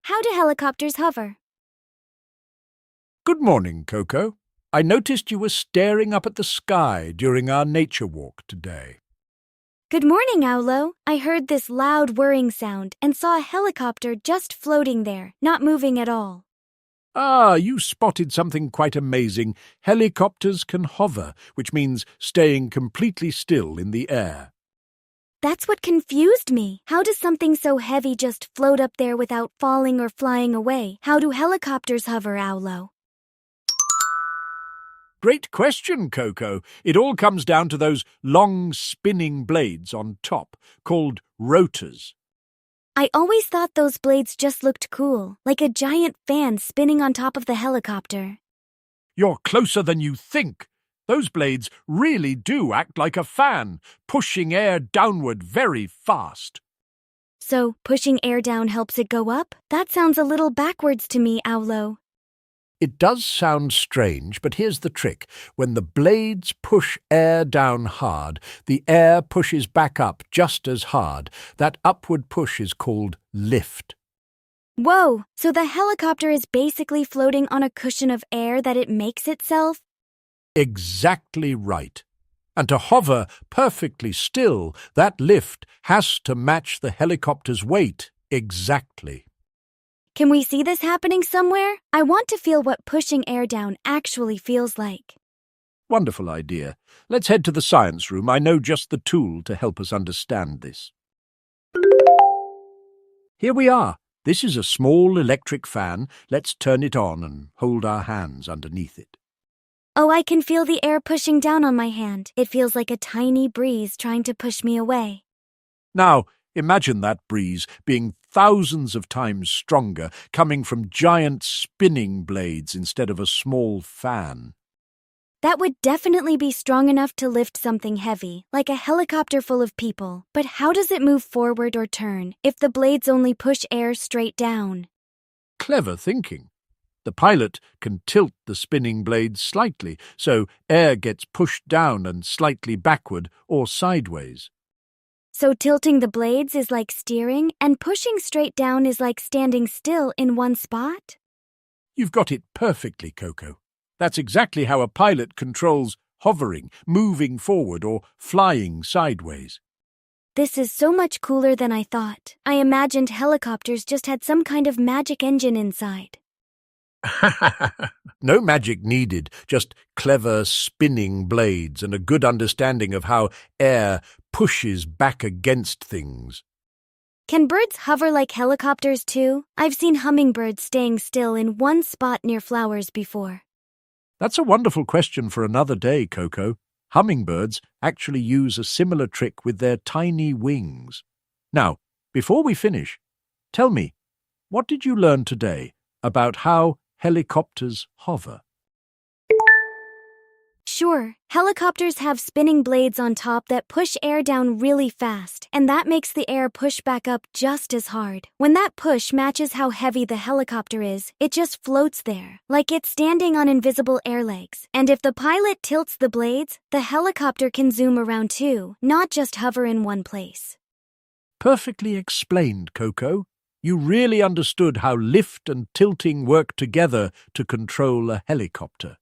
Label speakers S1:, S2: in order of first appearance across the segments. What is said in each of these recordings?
S1: How do helicopters hover?
S2: Good morning, Koko. I noticed you were staring up at the sky during our nature walk today.
S1: Good morning, Owlo. I heard this loud whirring sound and saw a helicopter just floating there, not moving at all.
S2: Ah, you spotted something quite amazing. Helicopters can hover, which means staying completely still in the air.
S1: That's what confused me. How does something so heavy just float up there without falling or flying away? How do helicopters hover, Owlo?
S2: Great question, Koko. It all comes down to those long spinning blades on top, called rotors.
S1: I always thought those blades just looked cool, like a giant fan spinning on top of the helicopter.
S2: You're closer than you think. Those blades really do act like a fan, pushing air downward very fast.
S1: So, pushing air down helps it go up? That sounds a little backwards to me, Owlo.
S2: It does sound strange, but here's the trick. When the blades push air down hard, the air pushes back up just as hard. That upward push is called lift.
S1: Whoa, so the helicopter is basically floating on a cushion of air that it makes itself?
S2: Exactly right. And to hover perfectly still, that lift has to match the helicopter's weight exactly.
S1: Can we see this happening somewhere? I want to feel what pushing air down actually feels like.
S2: Wonderful idea. Let's head to the science room. I know just the tool to help us understand this. Here we are. This is a small electric fan. Let's turn it on and hold our hands underneath it.
S1: Oh, I can feel the air pushing down on my hand. It feels like a tiny breeze trying to push me away.
S2: Now, imagine that breeze being thousands of times stronger, coming from giant spinning blades instead of a small fan.
S1: That would definitely be strong enough to lift something heavy, like a helicopter full of people. But how does it move forward or turn if the blades only push air straight down?
S2: Clever thinking. The pilot can tilt the spinning blades slightly, so air gets pushed down and slightly backward or sideways.
S1: So tilting the blades is like steering, and pushing straight down is like standing still in one spot?
S2: You've got it perfectly, Koko. That's exactly how a pilot controls hovering, moving forward, or flying sideways.
S1: This is so much cooler than I thought. I imagined helicopters just had some kind of magic engine inside.
S2: No magic needed, just clever spinning blades and a good understanding of how air pushes back against things.
S1: Can birds hover like helicopters too? I've seen hummingbirds staying still in one spot near flowers before.
S2: That's a wonderful question for another day, Koko. Hummingbirds actually use a similar trick with their tiny wings. Now, before we finish, tell me, what did you learn today about how helicopters hover?
S1: Sure, helicopters have spinning blades on top that push air down really fast, and that makes the air push back up just as hard. When that push matches how heavy the helicopter is, it just floats there, like it's standing on invisible air legs. And if the pilot tilts the blades, the helicopter can zoom around too, not just hover in one place.
S2: Perfectly explained, Koko. You really understood how lift and tilting work together to control a helicopter.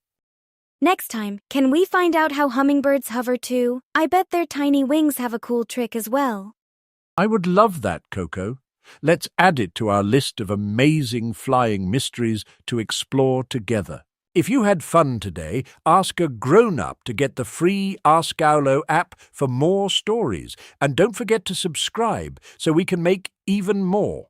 S1: Next time, can we find out how hummingbirds hover too? I bet their tiny wings have a cool trick as well.
S2: I would love that, Koko. Let's add it to our list of amazing flying mysteries to explore together. If you had fun today, ask a grown-up to get the free AskOwlo app for more stories. And don't forget to subscribe so we can make even more.